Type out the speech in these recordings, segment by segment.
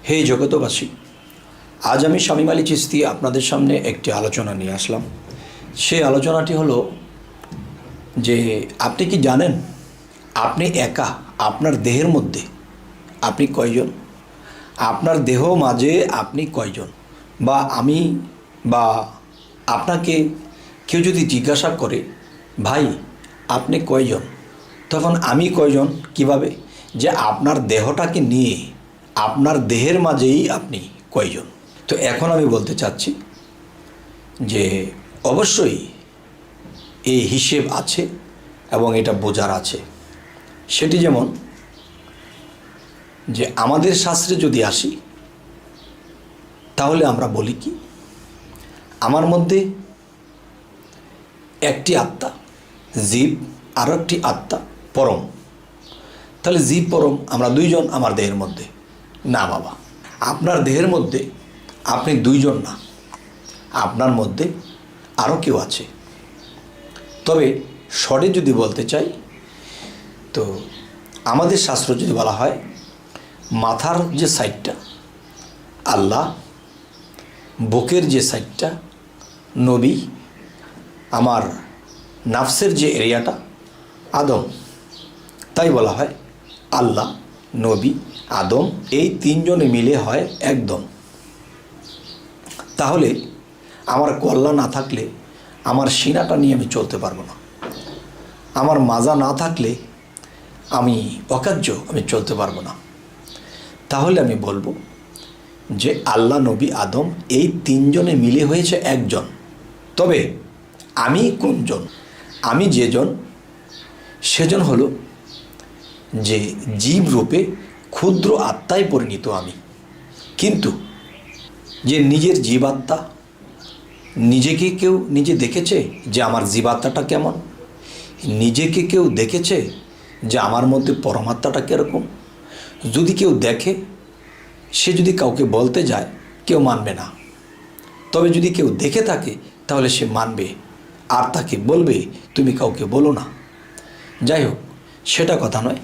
হে জগতবাসী, আজ আমি শামীম আলী চিশতি আপনাদের সামনে একটি আলোচনা নিয়ে আসলাম। সেই আলোচনাটি হলো যে আপনি কি জানেন আপনি একা আপনার দেহের মধ্যে আপনি কয়জন? আপনার দেহ মাঝে আপনি কয়জন? বা আমি বা আপনাকে কেউ যদি জিজ্ঞাসা করে ভাই আপনি কয়জন, তখন আমি কয়জন কিভাবে? যে আপনার দেহটাকে নিয়ে আপনার দেহের মাঝেই আপনি কয়জন। তো এখন আমি বলতে চাচ্ছি যে অবশ্যই এই হিসেব আছে এবং এটা বোঝার আছে। সেটি যেমন যে আমাদের শাস্ত্রে যদি আসি তাহলে আমরা বলি কি, আমার মধ্যে একটি আত্মা জীব, আর একটি আত্মা পরম। তাহলে জীব পরম আমরা দুইজন আমার দেহের মধ্যে। না বাবা, আপনার দেহের মধ্যে আপনি দুইজন না, আপনার মধ্যে আরও কেউ আছে। তবে শর্টে যদি বলতে চাই তো আমাদের শাস্ত্র যদি বলা হয় মাথার যে সাইডটা আল্লাহ, বুকের যে সাইডটা নবী, আমার নাফসের যে এরিয়াটা আদম, তাই বলা হয় আল্লাহ, নবী, আদম, এই তিনজনে মিলে হয় একদম। তাহলে আমার কল্লা না থাকলে আমার সিনাটা নিয়ে আমি চলতে পারবো না, আমার মাজা না থাকলে আমি অকার্য আমি চলতে পারবো না। তাহলে আমি বলবো যে আল্লাহ, নবী, আদম এই তিনজনে মিলে হয়েছে একজন। তবে আমি কোনজন? আমি যেজন সেজন হলো যে জীব রূপে ক্ষুদ্র আত্মায় পরিণত আমি। কিন্তু যে নিজের জীবাত্মা, নিজেকে কেউ নিজে দেখেছে যে আমার জীবাত্মাটা কেমন? নিজেকে কেউ দেখেছে যে আমার মধ্যে পরমাত্মাটা কীরকম? যদি কেউ দেখে, সে যদি কাউকে বলতে যায় কেউ মানবে না। তবে যদি কেউ দেখে থাকে তাহলে সে মানবে, আর তাকে বলবে তুমি কাউকে বলো না। যাই হোক, সেটা কথা নয়।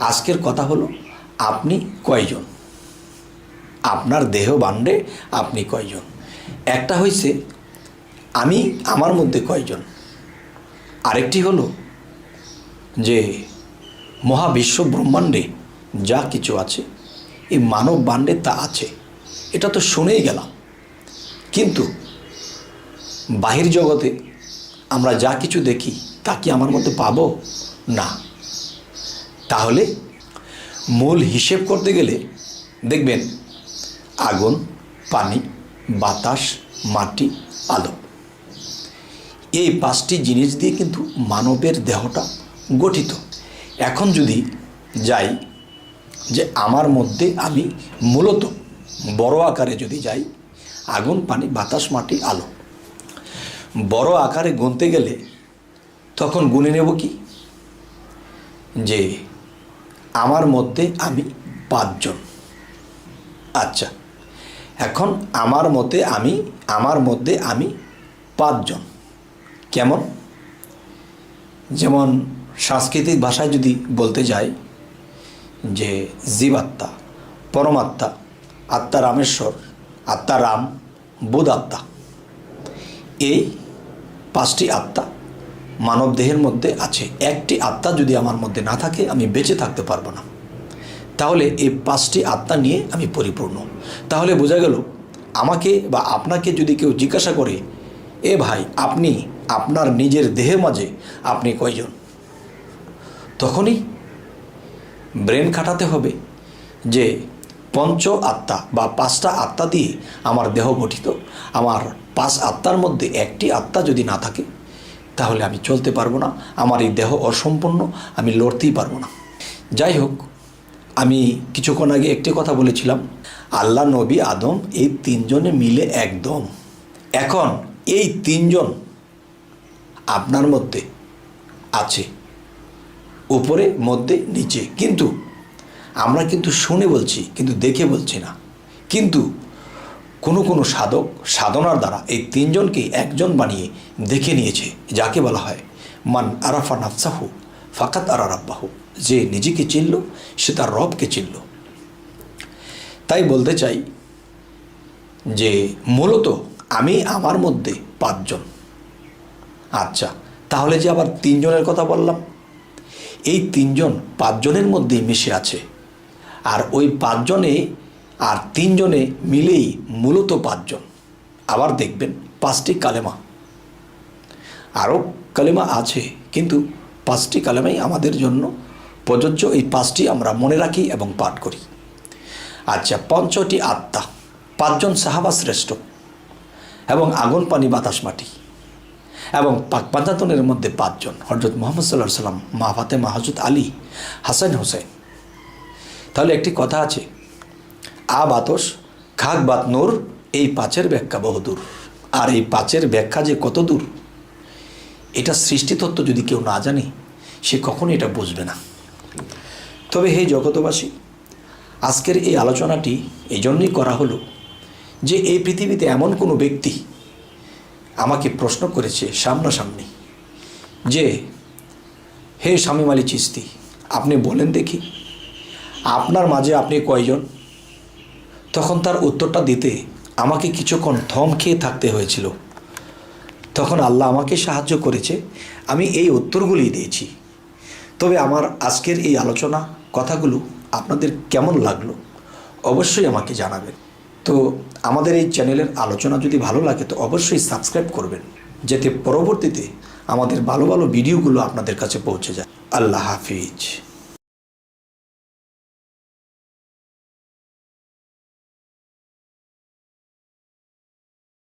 আজকের কথা হলো আপনি কয়জন, আপনার দেহ বান্ডে আপনি কয়জন। একটা হয়েছে আমি আমার মধ্যে কয়জন, আরেকটি হলো যে মহাবিশ্ব ব্রহ্মাণ্ডে যা কিছু আছে এই মানব বান্ডে তা আছে। এটা তো শুনেই গেলাম, কিন্তু বাহির জগতে আমরা যা কিছু দেখি তা কি আমার মধ্যে পাবো না। তাহলে মূল হিসেব করতে গেলে দেখবেন আগুন, পানি, বাতাস, মাটি, আলো, এই পাঁচটি জিনিস দিয়ে কিন্তু মানবের দেহটা গঠিত। এখন যদি যাই যে আমার মধ্যে আমি মূলত বড় আকারে যদি যাই, আগুন, পানি, বাতাস, মাটি, আলো, বড় আকারে গুনতে গেলে তখন গুনে নেব কি যে আমার মধ্যে আমি পাঁচজন। আচ্ছা, এখন আমার মধ্যে আমি পাঁচজন কেমন? যেমন সাংস্কৃতিক ভাষায় যদি বলতে যাই যে জীবাত্মা, পরমাত্মা, আত্মা রামেশ্বর, আত্মা রাম, বুধ আত্মা, এই পাঁচটি আত্মা মানব দেহের মধ্যে আছে। একটি আত্মা যদি আমার মধ্যে না থাকে আমি বেঁচে থাকতে পারবো না। তাহলে এই পাঁচটি আত্মা নিয়ে আমি পরিপূর্ণ। তাহলে বোঝা গেল আমাকে বা আপনাকে যদি কেউ জিজ্ঞাসা করে এ ভাই আপনি আপনার নিজের দেহের মাঝে আপনি কয়জন, তখনই ব্রেন খাটাতে হবে যে পঞ্চ আত্মা বা পাঁচটা আত্মা দিয়ে আমার দেহ গঠিত। আমার পাঁচ আত্মার মধ্যে একটি আত্মা যদি না থাকে তাহলে আমি চলতে পারবো না, আমার এই দেহ অসম্পূর্ণ, আমি লড়তেই পারবো না। যাই হোক, আমি কিছুক্ষণ আগে একটি কথা বলেছিলাম আল্লাহ, নবী, আদম এই তিনজনে মিলে একদম। এখন এই তিনজন আপনার মধ্যে আছে, উপরে, মধ্যে, নিচে। কিন্তু আমরা কিন্তু শুনে বলছি, কিন্তু দেখে বলছি না। কিন্তু কোনো সাধক সাধনার দ্বারা এই তিনজনকে একজন বানিয়ে দেখে নিয়েছে, যাকে বলা হয় মান আরাফা নাফসাহু ফাকাত আরা রাব্বাহু। যে নিজেকে চিনল সে তার রবকে চিনল। তাই বলতে চাই যে মূলত আমি আমার মধ্যে 5 জন। আচ্ছা, তাহলে যে আবার 3 জনের কথা বললাম, এই 3 জন 5 জনের মধ্যেই মিশে আছে। আর ওই 5 জনে আর 3 জনে মিলেই মূলত 5 জন। আবার দেখবেন 5টি কালেমা, আরও কালেমা আছে, কিন্তু 5টি কালেমাই আমাদের জন্য প্রযোজ্য। এই 5টি আমরা মনে রাখি এবং পাঠ করি। আচ্ছা, 5টি আত্মা, 5 জন সাহাবা শ্রেষ্ঠ, এবং আগুন পানি বাতাস মাটি, এবং পাক পাঞ্জাতনের মধ্যে 5 জন, হযরত মুহাম্মদ সাল্লাল্লাহু আলাইহি সাল্লাম, মা ফাতেমা, হযরত আলী, হাসান হোসেন। তাহলে একটি কথা আছে, বাতস খাক বাত নূর, এই 5-এর ব্যাখ্যা বহুদূর। আর এই 5-এর ব্যাখ্যা যে কত দূর, এটা সৃষ্টিতত্ত্ব যদি কেউ না জানে, সে কখনো এটা বুঝবে না। তবে হে জগতবাসী, আজকের এই আলোচনাটি এই জন্যই করা হলো যে এই পৃথিবীতে এমন কোনো ব্যক্তি আমাকে প্রশ্ন করেছে সামনাসামনি যে, হে শামীম আলী চিশতি, আপনি বলেন দেখি আপনার মাঝে আপনি কয়জন? তখন তার উত্তরটা দিতে আমাকে কিছুক্ষণ থম খেয়ে থাকতে হয়েছিল। তখন আল্লাহ আমাকে সাহায্য করেছে, আমি এই উত্তরগুলি দিয়েছি। তবে আমার আজকের এই আলোচনা কথাগুলো আপনাদের কেমন লাগলো অবশ্যই আমাকে জানাবেন। তো আমাদের এই চ্যানেলের আলোচনা যদি ভালো লাগে তো অবশ্যই সাবস্ক্রাইব করবেন, যাতে পরবর্তীতে আমাদের ভালো ভালো ভিডিওগুলো আপনাদের কাছে পৌঁছে যায়। আল্লাহ হাফিজ।